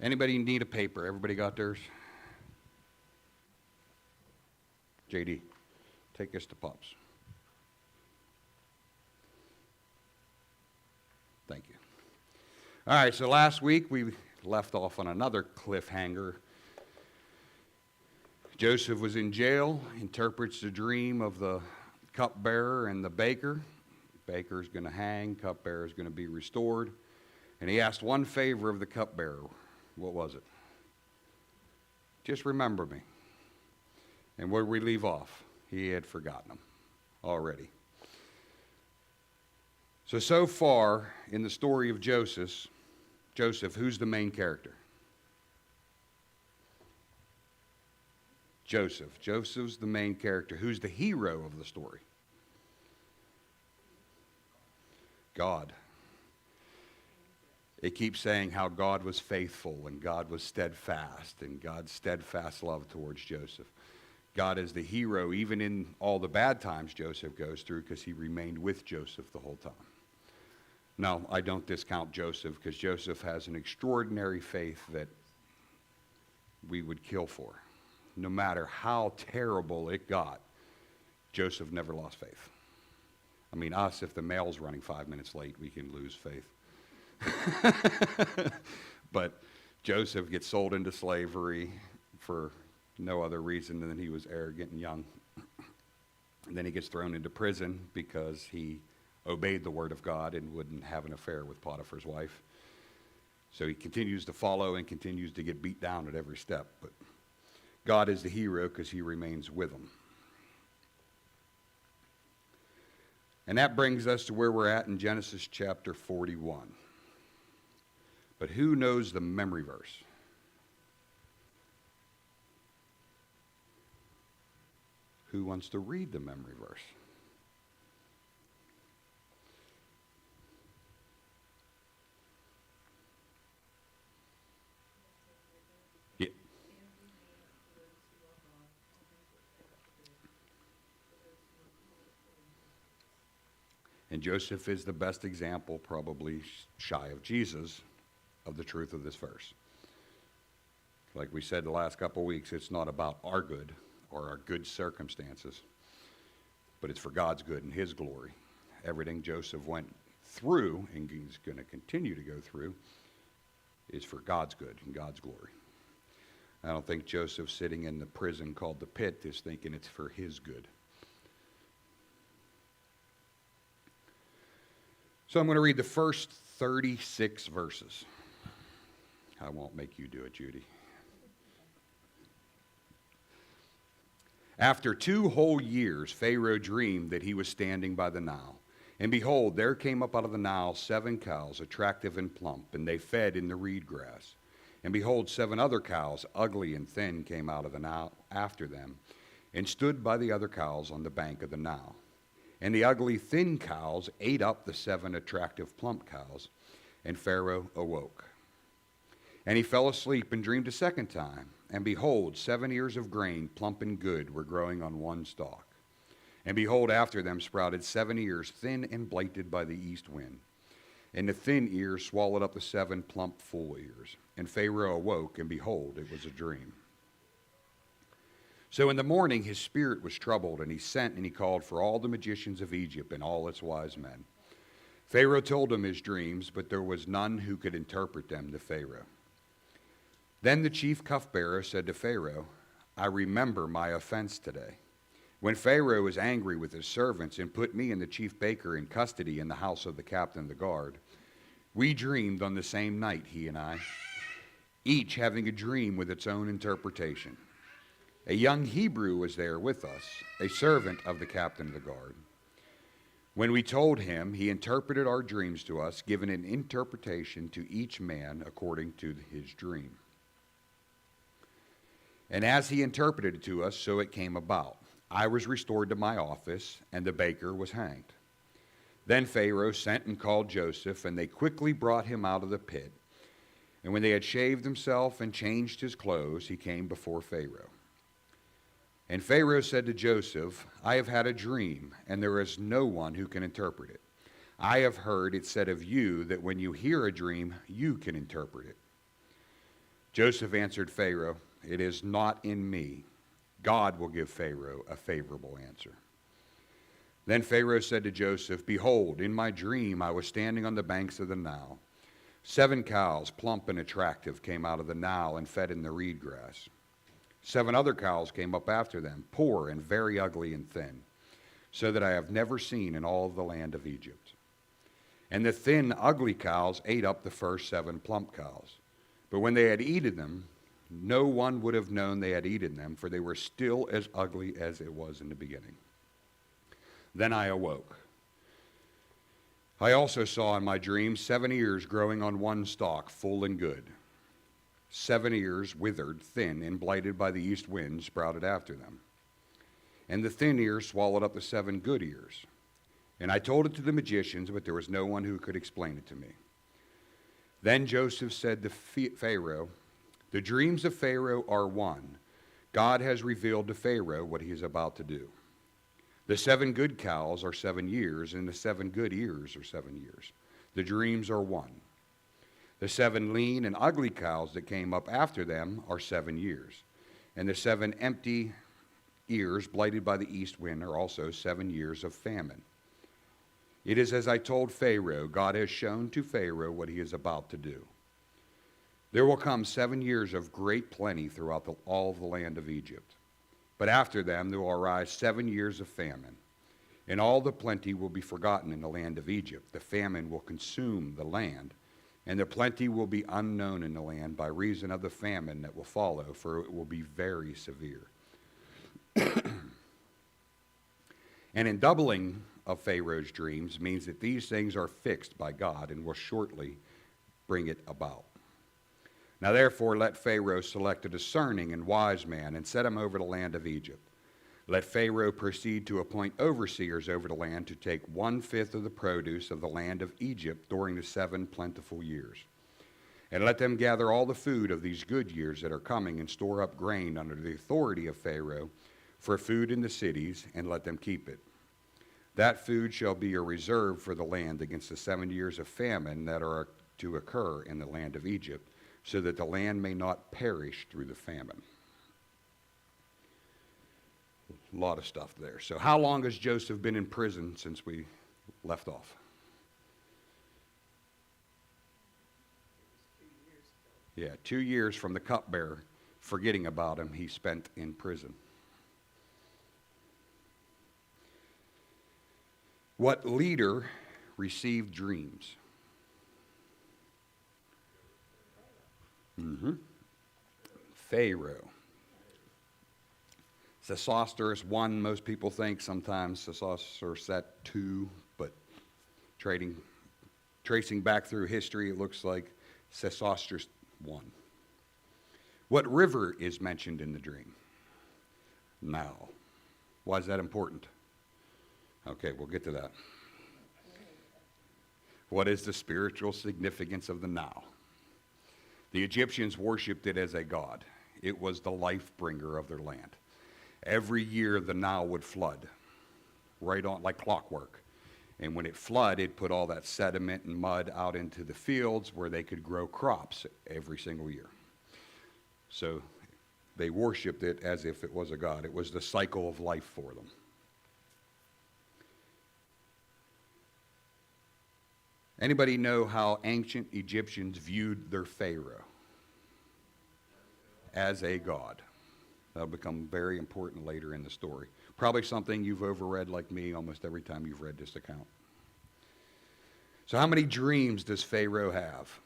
Anybody need a paper? Everybody got theirs? JD, take this to Pops. Thank you. All right, so last week we left off on another cliffhanger. Joseph was in jail, interprets the dream of the cupbearer and the baker. Baker's going to hang, cupbearer is going to be restored. And he asked one favor of the cupbearer. What was it? Just remember me. And where we leave off, he had forgotten him already. So far in the story of Joseph, who's the main character? Joseph. Joseph's the main character. Who's the hero of the story? God. It keeps saying how God was faithful and God was steadfast and God's steadfast love towards Joseph. God is the hero even in all the bad times Joseph goes through because he remained with Joseph the whole time. Now, I don't discount Joseph because Joseph has an extraordinary faith that we would kill for. No matter how terrible it got, Joseph never lost faith. I mean, us, if the mail's running 5 minutes late, we can lose faith. But Joseph gets sold into slavery for no other reason than he was arrogant and young. And then he gets thrown into prison because he obeyed the word of God and wouldn't have an affair with Potiphar's wife. So he continues to follow and continues to get beat down at every step. But God is the hero because he remains with him. And that brings us to where we're at in Genesis chapter 41. But who knows the memory verse? Who wants to read the memory verse? Yeah. And Joseph is the best example, probably shy of Jesus, of the truth of this verse. Like we said the last couple of weeks, it's not about our good or our good circumstances, but it's for God's good and his glory. Everything Joseph went through and he's going to continue to go through is for God's good and God's glory. I don't think Joseph sitting in the prison called the pit is thinking it's for his good. So I'm going to read the first 36 verses. I won't make you do it, Judy. After 2 whole years, Pharaoh dreamed that he was standing by the Nile. And behold, there came up out of the Nile 7 cows, attractive and plump, and they fed in the reed grass. And behold, 7 other cows, ugly and thin, came out of the Nile after them, and stood by the other cows on the bank of the Nile. And the ugly, thin cows ate up the 7 attractive, plump cows, and Pharaoh awoke. And he fell asleep and dreamed a second time. And behold, 7 ears of grain, plump and good, were growing on one stalk. And behold, after them sprouted 7 ears, thin and blighted by the east wind. And the thin ears swallowed up the 7 plump, full ears. And Pharaoh awoke, and behold, it was a dream. So in the morning his spirit was troubled, and he sent and he called for all the magicians of Egypt and all its wise men. Pharaoh told him his dreams, but there was none who could interpret them to Pharaoh. Then the chief cupbearer said to Pharaoh, I remember my offense today, when Pharaoh was angry with his servants and put me and the chief baker in custody in the house of the captain of the guard. We dreamed on the same night, he and I, each having a dream with its own interpretation. A young Hebrew was there with us, a servant of the captain of the guard. When we told him, he interpreted our dreams to us, giving an interpretation to each man according to his dream. And as he interpreted it to us, so it came about. I was restored to my office, and the baker was hanged. Then Pharaoh sent and called Joseph, and they quickly brought him out of the pit. And when they had shaved himself and changed his clothes, he came before Pharaoh. And Pharaoh said to Joseph, I have had a dream, and there is no one who can interpret it. I have heard it said of you that when you hear a dream, you can interpret it. Joseph answered Pharaoh, "It is not in me. God will give Pharaoh a favorable answer." Then Pharaoh said to Joseph, "Behold, in my dream I was standing on the banks of the Nile. 7 cows, plump and attractive, came out of the Nile and fed in the reed grass. 7 other cows came up after them, poor and very ugly and thin, so that I have never seen in all the land of Egypt. And the thin, ugly cows ate up the first 7 plump cows. But when they had eaten them, no one would have known they had eaten them, for they were still as ugly as it was in the beginning. Then I awoke. I also saw in my dream 7 ears growing on one stalk, full and good. 7 ears, withered, thin, and blighted by the east wind, sprouted after them. And the thin ears swallowed up the 7 good ears. And I told it to the magicians, but there was no one who could explain it to me. Then Joseph said to Pharaoh, "The dreams of Pharaoh are one. God has revealed to Pharaoh what he is about to do. The 7 good cows are 7 years, and the 7 good ears are 7 years. The dreams are one. The 7 lean and ugly cows that came up after them are 7 years, and the 7 empty ears blighted by the east wind are also 7 years of famine. It is as I told Pharaoh. God has shown to Pharaoh what he is about to do. There will come 7 years of great plenty throughout all the land of Egypt. But after them there will arise 7 years of famine, and all the plenty will be forgotten in the land of Egypt. The famine will consume the land, and the plenty will be unknown in the land by reason of the famine that will follow, for it will be very severe. And in doubling of Pharaoh's dreams means that these things are fixed by God and will shortly bring it about. Now therefore let Pharaoh select a discerning and wise man and set him over the land of Egypt. Let Pharaoh proceed to appoint overseers over the land to take 1/5 of the produce of the land of Egypt during the 7 plentiful years. And let them gather all the food of these good years that are coming and store up grain under the authority of Pharaoh for food in the cities, and let them keep it. That food shall be a reserve for the land against the 7 years of famine that are to occur in the land of Egypt, so that the land may not perish through the famine." A lot of stuff there. So how long has Joseph been in prison since we left off? 2 years. Yeah, 2 years from the cupbearer forgetting about him, he spent in prison. What leader received dreams? Pharaoh. Sesostris 1, most people think. Sometimes Sesostris set 2, but tracing back through history, it looks like Sesostris 1. What river is mentioned in the dream? Nile. Why is that important? Okay, we'll get to that. What is the spiritual significance of the Nile? The Egyptians worshipped it as a god. It was the life bringer of their land. Every year the Nile would flood, right on like clockwork. And when it flooded, it put all that sediment and mud out into the fields where they could grow crops every single year. So they worshipped it as if it was a god. It was the cycle of life for them. Anybody know how ancient Egyptians viewed their Pharaoh? As a god. That'll become very important later in the story. Probably something you've overread like me almost every time you've read this account. So how many dreams does Pharaoh have?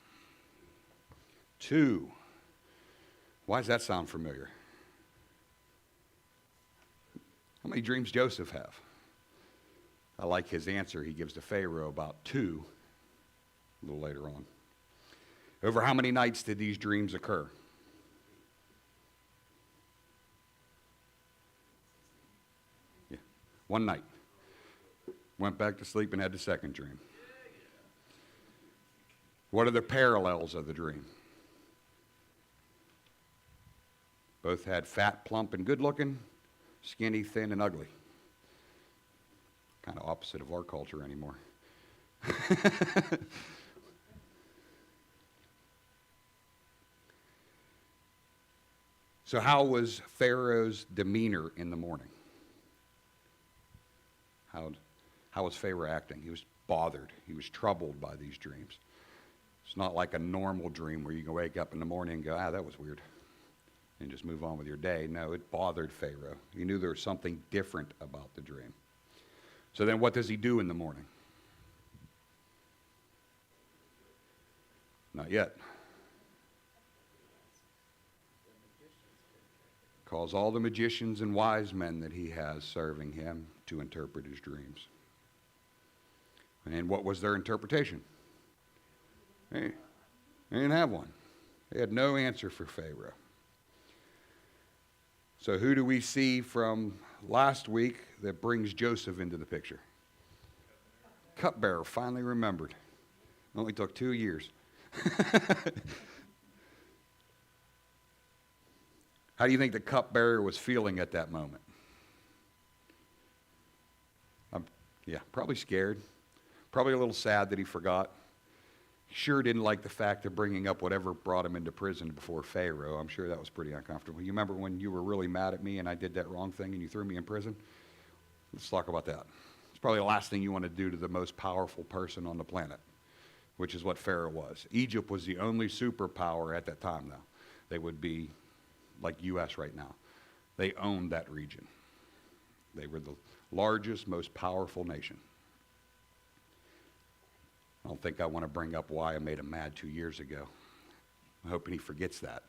2. Why does that sound familiar? How many dreams Joseph have? I like his answer he gives to Pharaoh about 2 a little later on. Over how many nights did these dreams occur? Yeah, 1 night. Went back to sleep and had the second dream. What are the parallels of the dream? Both had fat, plump, and good looking, skinny, thin, and ugly. Kind of opposite of our culture anymore. So how was Pharaoh's demeanor in the morning? How was Pharaoh acting? He was bothered. He was troubled by these dreams. It's not like a normal dream where you can wake up in the morning and go, that was weird, and just move on with your day. No, it bothered Pharaoh. He knew there was something different about the dream. So then what does he do in the morning? Not yet. Calls all the magicians and wise men that he has serving him to interpret his dreams. And what was their interpretation? They didn't have one. They had no answer for Pharaoh. So who do we see from last week that brings Joseph into the picture? Cupbearer finally remembered. It only took 2 years. How do you think the cupbearer was feeling at that moment? Probably scared. Probably a little sad that he forgot. Sure didn't like the fact of bringing up whatever brought him into prison before Pharaoh. I'm sure that was pretty uncomfortable. You remember when you were really mad at me and I did that wrong thing and you threw me in prison? Let's talk about that. It's probably the last thing you want to do to the most powerful person on the planet, which is what Pharaoh was. Egypt was the only superpower at that time, though. They would be like U.S. right now. They owned that region. They were the largest, most powerful nation. I don't think I want to bring up why I made him mad 2 years ago. I'm hoping he forgets that.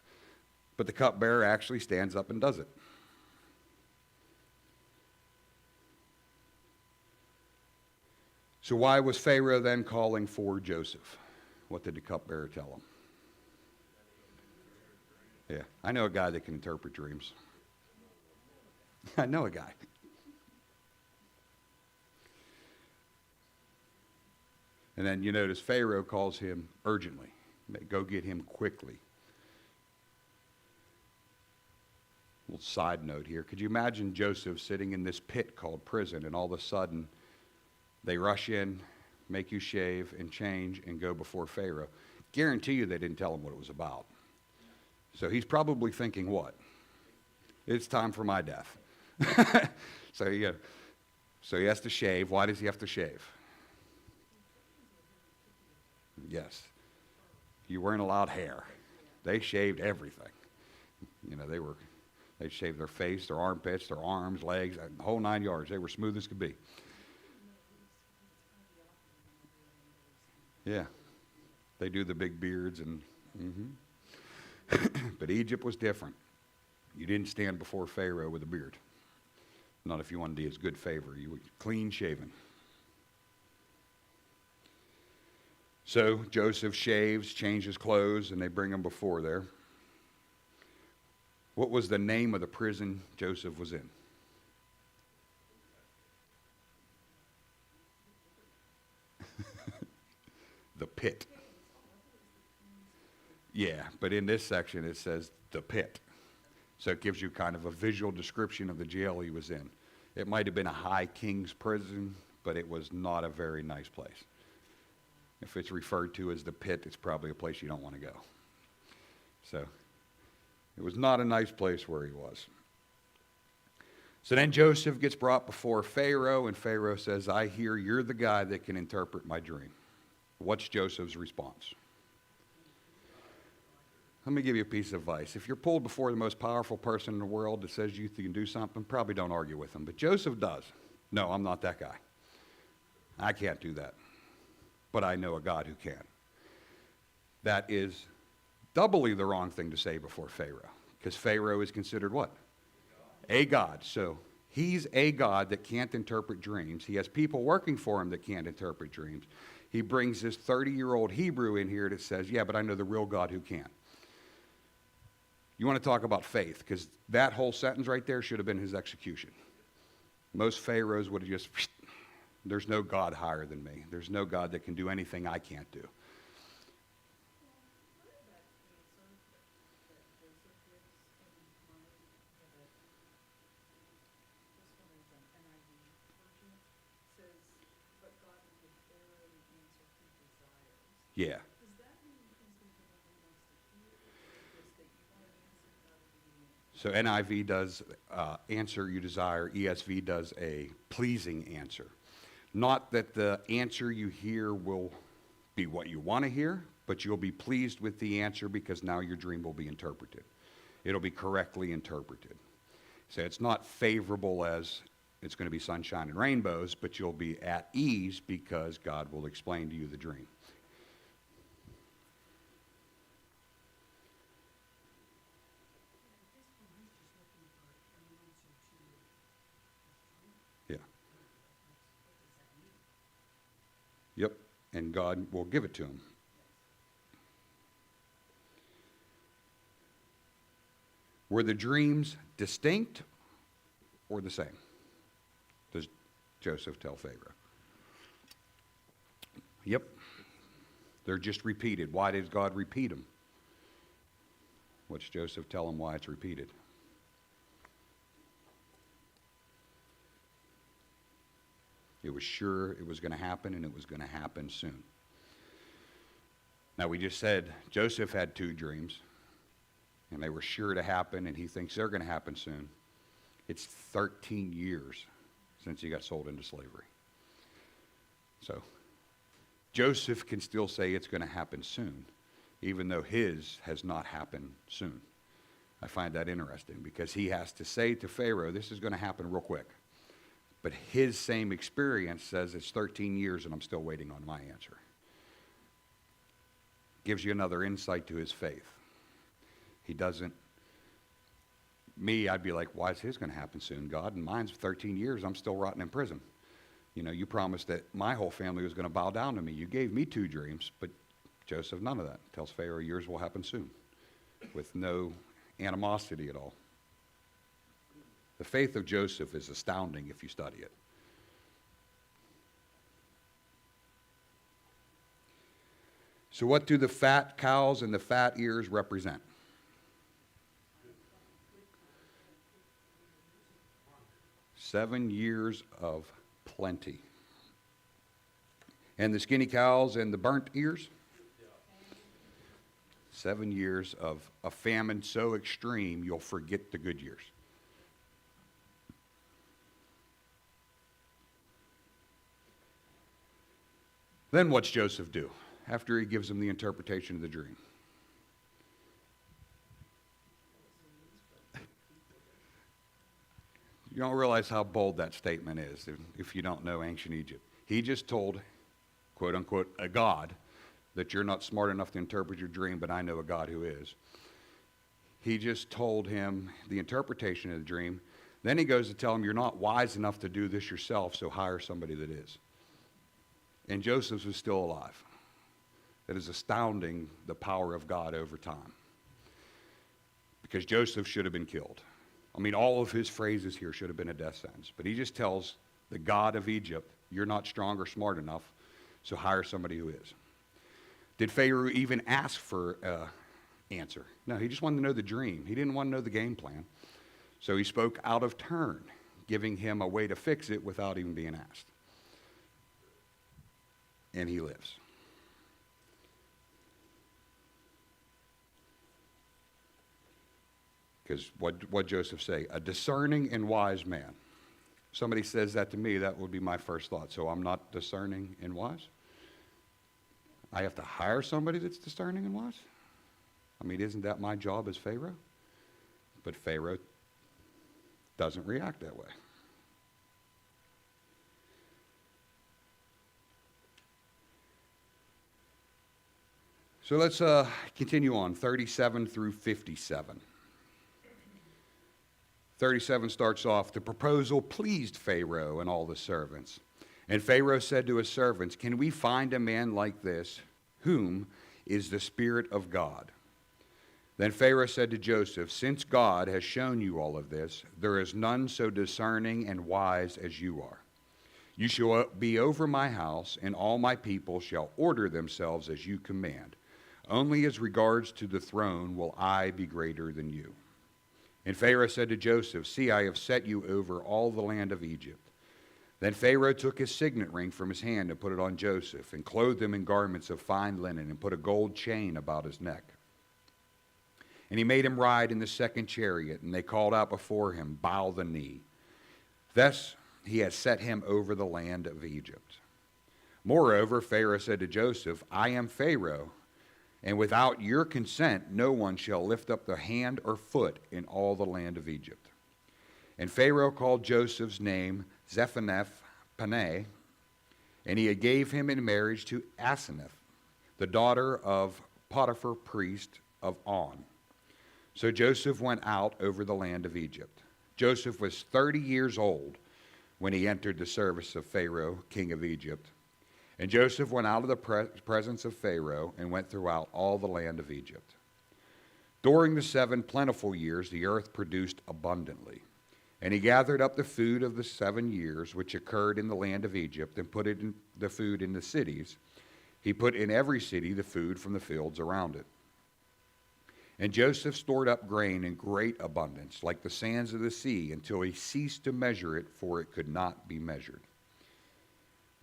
But the cupbearer actually stands up and does it. So why was Pharaoh then calling for Joseph? What did the cupbearer tell him? Yeah, I know a guy that can interpret dreams. I know a guy. And then you notice Pharaoh calls him urgently. Go get him quickly. Little side note here. Could you imagine Joseph sitting in this pit called prison, and all of a sudden they rush in, make you shave and change and go before Pharaoh? Guarantee you they didn't tell him what it was about. So he's probably thinking what? It's time for my death. So he has to shave. Why does he have to shave? Yes. You weren't allowed hair. They shaved everything. You know, they shaved their face, their armpits, their arms, legs, the whole 9 yards. They were smooth as could be. Yeah. They do the big beards and But Egypt was different. You didn't stand before Pharaoh with a beard. Not if you wanted his good favor. You were clean shaven. So Joseph shaves, changes clothes, and they bring him before there. What was the name of the prison Joseph was in? The pit. Yeah, but in this section it says the pit. So it gives you kind of a visual description of the jail he was in. It might have been a high king's prison, but it was not a very nice place. If it's referred to as the pit, it's probably a place you don't want to go. So it was not a nice place where he was. So then Joseph gets brought before Pharaoh, and Pharaoh says, I hear you're the guy that can interpret my dream. What's Joseph's response? Let me give you a piece of advice. If you're pulled before the most powerful person in the world that says you can do something, probably don't argue with him. But Joseph does. No, I'm not that guy. I can't do that. But I know a God who can. That is doubly the wrong thing to say before Pharaoh. Because Pharaoh is considered what? A God. So he's a God that can't interpret dreams. He has people working for him that can't interpret dreams. He brings this 30-year-old Hebrew in here that says, yeah, but I know the real God who can. You want to talk about faith, because that whole sentence right there should have been his execution. Most pharaohs would have just, there's no God higher than me. There's no God that can do anything I can't do. Yeah. So NIV does answer you desire. ESV does a pleasing answer. Not that the answer you hear will be what you want to hear, but you'll be pleased with the answer because now your dream will be interpreted. It'll be correctly interpreted. So it's not favorable as it's going to be sunshine and rainbows, but you'll be at ease because God will explain to you the dream. Yeah. Yep. And God will give it to him. Were the dreams distinct or the same? Does Joseph tell Pharaoh? Yep. They're just repeated. Why does God repeat them? What's Joseph tell him why it's repeated? It was sure it was going to happen, and it was going to happen soon. Now, we just said Joseph had 2 dreams, and they were sure to happen, and he thinks they're going to happen soon. It's 13 years since he got sold into slavery. So Joseph can still say it's going to happen soon, even though his has not happened soon. I find that interesting because he has to say to Pharaoh, this is going to happen real quick. But his same experience says it's 13 years and I'm still waiting on my answer. Gives you another insight to his faith. He doesn't, I'd be like, why is his going to happen soon, God? And mine's 13 years, I'm still rotting in prison. You know, you promised that my whole family was going to bow down to me. You gave me 2 dreams, but Joseph, none of that. Tells Pharaoh, yours will happen soon, with no animosity at all. The faith of Joseph is astounding if you study it. So what do the fat cows and the fat ears represent? Seven years of plenty. And the skinny cows and the burnt ears? 7 years of a famine so extreme you'll forget the good years. Then what's Joseph do after he gives him the interpretation of the dream? You don't realize how bold that statement is if you don't know ancient Egypt. He just told, quote unquote, a God that you're not smart enough to interpret your dream, but I know a God who is. He just told him the interpretation of the dream. Then he goes to tell him, you're not wise enough to do this yourself, so hire somebody that is. And Joseph was still alive. That is astounding, the power of God over time. Because Joseph should have been killed. I mean, all of his phrases here should have been a death sentence. But he just tells the God of Egypt, you're not strong or smart enough, so hire somebody who is. Did Pharaoh even ask for an answer? No, he just wanted to know the dream. He didn't want to know the game plan. So he spoke out of turn, giving him a way to fix it without even being asked. And he lives. Because what Joseph say? A discerning and wise man. Somebody says that to me, that would be my first thought. So I'm not discerning and wise? I have to hire somebody that's discerning and wise? I mean, isn't that my job as Pharaoh? But Pharaoh doesn't react that way. So let's continue on, 37 through 57. 37 starts off, the proposal pleased Pharaoh and all the servants. And Pharaoh said to his servants, can we find a man like this, whom is the Spirit of God? Then Pharaoh said to Joseph, since God has shown you all of this, there is none so discerning and wise as you are. You shall be over my house, and all my people shall order themselves as you command. Only as regards to the throne will I be greater than you. And Pharaoh said to Joseph, see, I have set you over all the land of Egypt. Then Pharaoh took his signet ring from his hand and put it on Joseph, and clothed him in garments of fine linen, and put a gold chain about his neck. And he made him ride in the second chariot, and they called out before him, Bow the knee. Thus he has set him over the land of Egypt. Moreover, Pharaoh said to Joseph, I am Pharaoh, and without your consent no one shall lift up the hand or foot in all the land of Egypt. And Pharaoh called Joseph's name Zaphenath-Paneah, and he gave him in marriage to Asenath, the daughter of Potiphar, priest of On. So Joseph went out over the land of Egypt. Joseph was 30 years old when he entered the service of Pharaoh, king of Egypt. And Joseph went out of the presence of Pharaoh and went throughout all the land of Egypt. During the 7 plentiful years, the earth produced abundantly. And he gathered up the food of the 7 years which occurred in the land of Egypt and put the food in the cities. He put in every city the food from the fields around it. And Joseph stored up grain in great abundance, like the sands of the sea, until he ceased to measure it, for it could not be measured.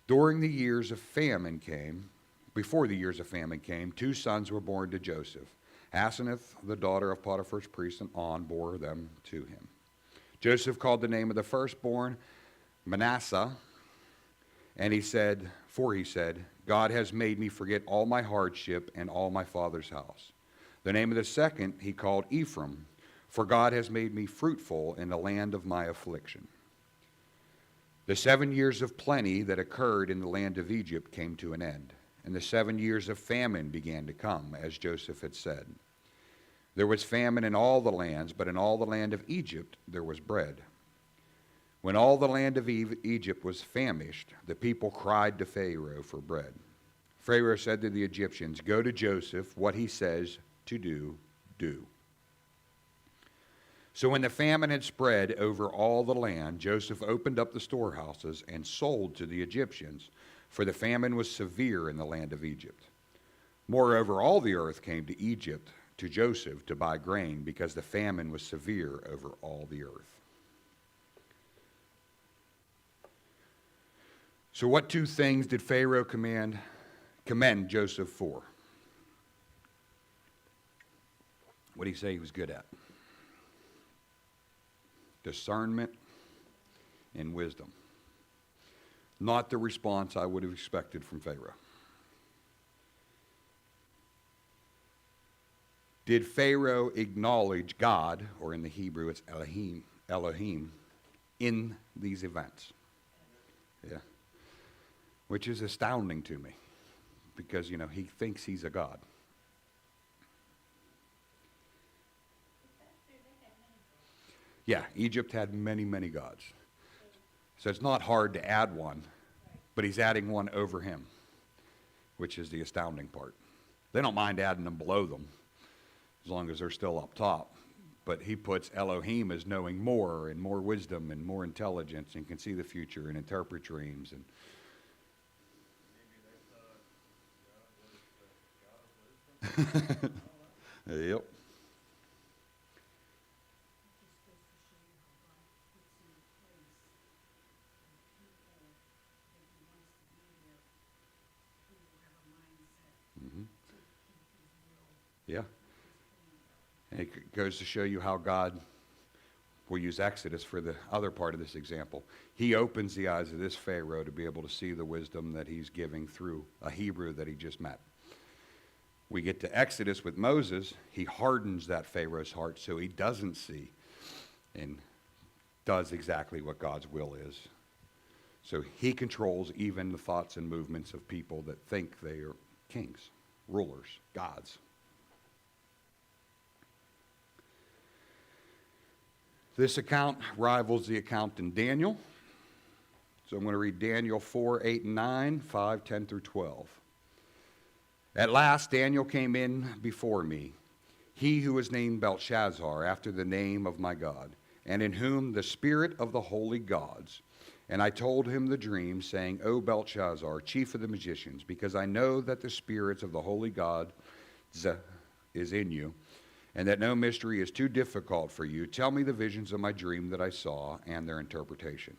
Before the years of famine came, 2 sons were born to Joseph. Asenath, the daughter of Potiphar's priest, and On bore them to him. Joseph called the name of the firstborn Manasseh, and he said, God has made me forget all my hardship and all my father's house. The name of the second he called Ephraim, for God has made me fruitful in the land of my affliction. The 7 years of plenty that occurred in the land of Egypt came to an end, and the 7 years of famine began to come, as Joseph had said. There was famine in all the lands, but in all the land of Egypt there was bread. When all the land of Egypt was famished, the people cried to Pharaoh for bread. Pharaoh said to the Egyptians, Go to Joseph, what he says to do, do. So when the famine had spread over all the land, Joseph opened up the storehouses and sold to the Egyptians, for the famine was severe in the land of Egypt. Moreover, all the earth came to Egypt to Joseph to buy grain, because the famine was severe over all the earth. So what 2 things did Pharaoh commend Joseph for? What did he say he was good at? Discernment and wisdom. Not the response I would have expected from Pharaoh. Did Pharaoh acknowledge God, or in the Hebrew it's Elohim, in these events? Yeah. Which is astounding to me, because, he thinks he's a god. Yeah, Egypt had many, many gods. So it's not hard to add one, but he's adding one over him, which is the astounding part. They don't mind adding them below them, as long as they're still up top. But he puts Elohim as knowing more and more wisdom and more intelligence, and can see the future and interpret dreams. And yep. Yeah. And it goes to show you how God will use Exodus for the other part of this example. He opens the eyes of this Pharaoh to be able to see the wisdom that he's giving through a Hebrew that he just met. We get to Exodus with Moses. He hardens that Pharaoh's heart so he doesn't see and does exactly what God's will is. So he controls even the thoughts and movements of people that think they are kings, rulers, gods. This account rivals the account in Daniel. So I'm going to read Daniel 4, 8, and 9, 5, 10 through 12. At last Daniel came in before me, he who was named Belshazzar, after the name of my God, and in whom the spirit of the holy gods. And I told him the dream, saying, O Belshazzar, chief of the magicians, because I know that the spirits of the holy God is in you, and that no mystery is too difficult for you. Tell me the visions of my dream that I saw and their interpretation.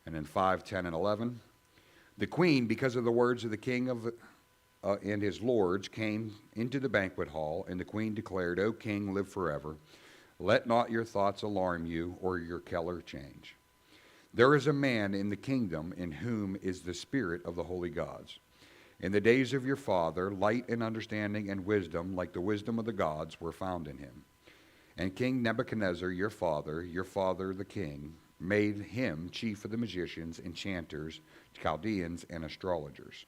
And in 5, 10, and 11, the queen, because of the words of the king and his lords came into the banquet hall, and the queen declared, O king, live forever. Let not your thoughts alarm you, or your color change. There is a man in the kingdom in whom is the spirit of the holy gods. In the days of your father, light and understanding and wisdom, like the wisdom of the gods, were found in him. And King Nebuchadnezzar, your father the king, made him chief of the magicians, enchanters, Chaldeans, and astrologers.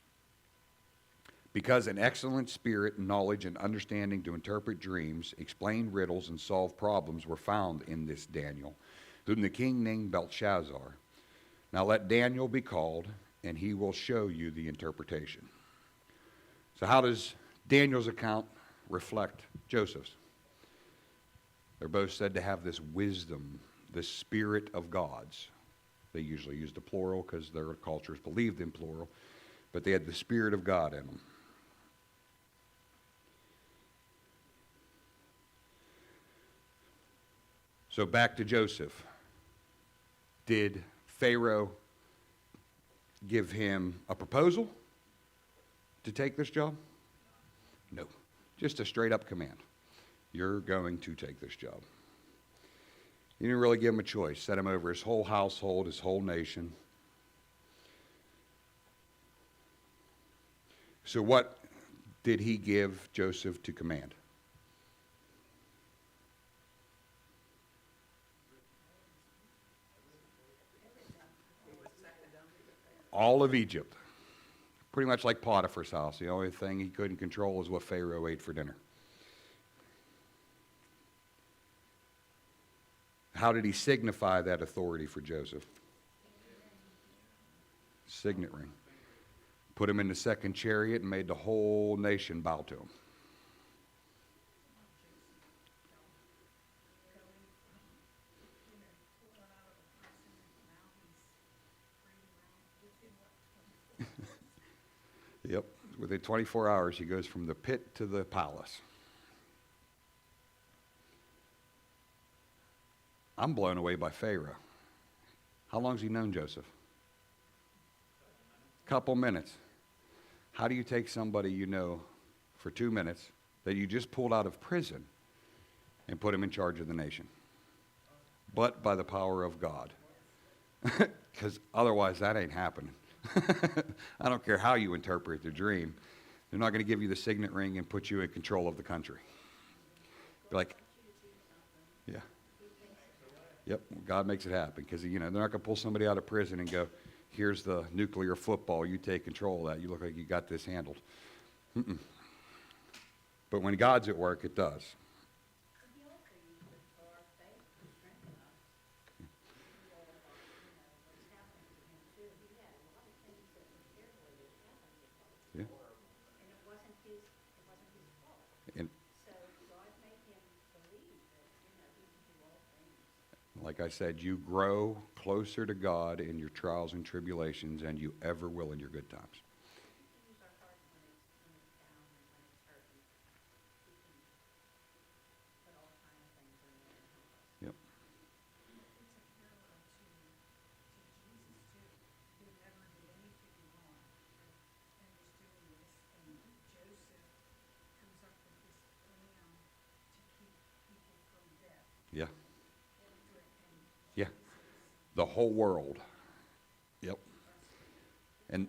Because an excellent spirit, knowledge, and understanding to interpret dreams, explain riddles, and solve problems were found in this Daniel, whom the king named Belshazzar. Now let Daniel be called, and he will show you the interpretation. So how does Daniel's account reflect Joseph's? They're both said to have this wisdom, this spirit of gods. They usually use the plural because their cultures believed in plural, but they had the spirit of God in them. So back to Joseph. Did Pharaoh give him a proposal to take this job? No. Just a straight up command. You're going to take this job. He didn't really give him a choice. Set him over his whole household, his whole nation. So what did he give Joseph to command? All of Egypt. Pretty much like Potiphar's house. The only thing he couldn't control is what Pharaoh ate for dinner. How did he signify that authority for Joseph? Signet ring. Put him in the second chariot and made the whole nation bow to him. Yep. Within 24 hours, he goes from the pit to the palace. I'm blown away by Pharaoh. How long has he known Joseph? Couple minutes. How do you take somebody you know for 2 minutes that you just pulled out of prison and put him in charge of the nation? But by the power of God. Because otherwise that ain't happening. I don't care how you interpret the dream. They're not going to give you the signet ring and put you in control of the country. Be like, yeah. Yep, God makes it happen. Because, they're not going to pull somebody out of prison and go, here's the nuclear football, you take control of that. You look like you got this handled. Mm-mm. But when God's at work, it does. Yeah. And like I said, you grow closer to God in your trials and tribulations than you ever will in your good times. Yep. Yeah. Yeah. The whole world. Yep. And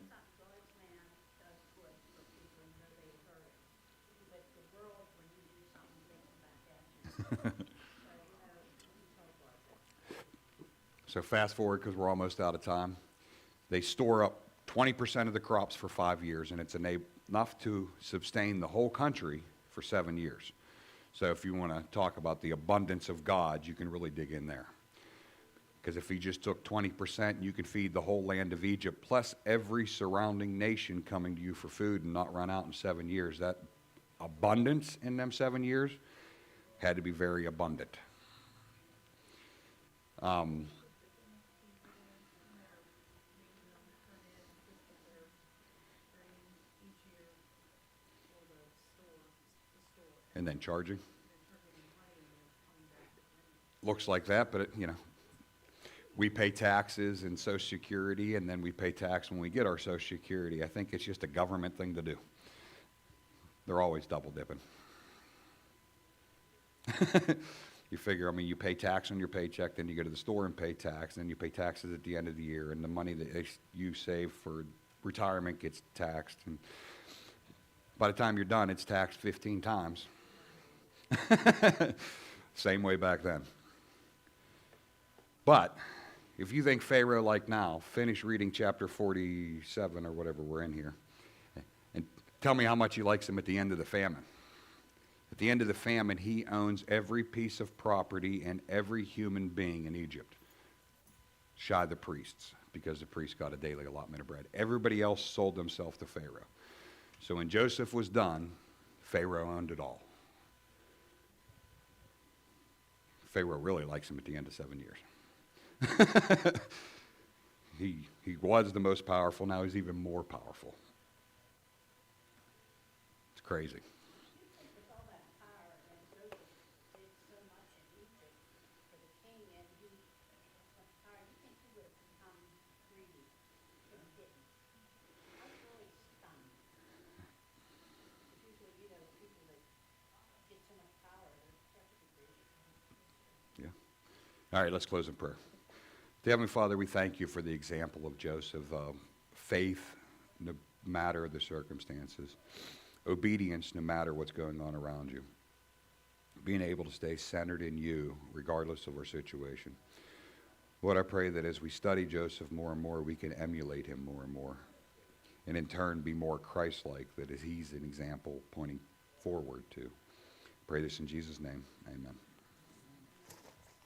so fast forward, because we're almost out of time. They store up 20% of the crops for 5 years, and it's enough to sustain the whole country for 7 years. So if you want to talk about the abundance of God, you can really dig in there. Because if he just took 20%, you could feed the whole land of Egypt, plus every surrounding nation coming to you for food and not run out in 7 years. That abundance in them 7 years had to be very abundant. And then charging. Looks like that, but we pay taxes and Social Security, and then we pay tax when we get our Social Security. I think it's just a government thing to do. They're always double dipping. You figure, you pay tax on your paycheck, then you go to the store and pay tax, and then you pay taxes at the end of the year, and the money that you save for retirement gets taxed. And by the time you're done, it's taxed 15 times. Same way back then. But if you think Pharaoh like now, finish reading chapter 47 or whatever we're in here, and tell me how much he likes him at the end of the famine. At the end of the famine, he owns every piece of property and every human being in Egypt. Shy the priests, because the priests got a daily allotment of bread. Everybody else sold themselves to Pharaoh. So when Joseph was done, Pharaoh owned it all. Pharaoh really likes him at the end of 7 years. He was the most powerful. Now he's even more powerful. It's crazy. Yeah. All right, let's close in prayer. Dear Heavenly Father, we thank you for the example of Joseph. Faith, no matter the circumstances. Obedience, no matter what's going on around you. Being able to stay centered in you, regardless of our situation. Lord, I pray that as we study Joseph more and more, we can emulate him more and more. And in turn, be more Christ-like, that he's an example pointing forward to. Pray this in Jesus' name. Amen.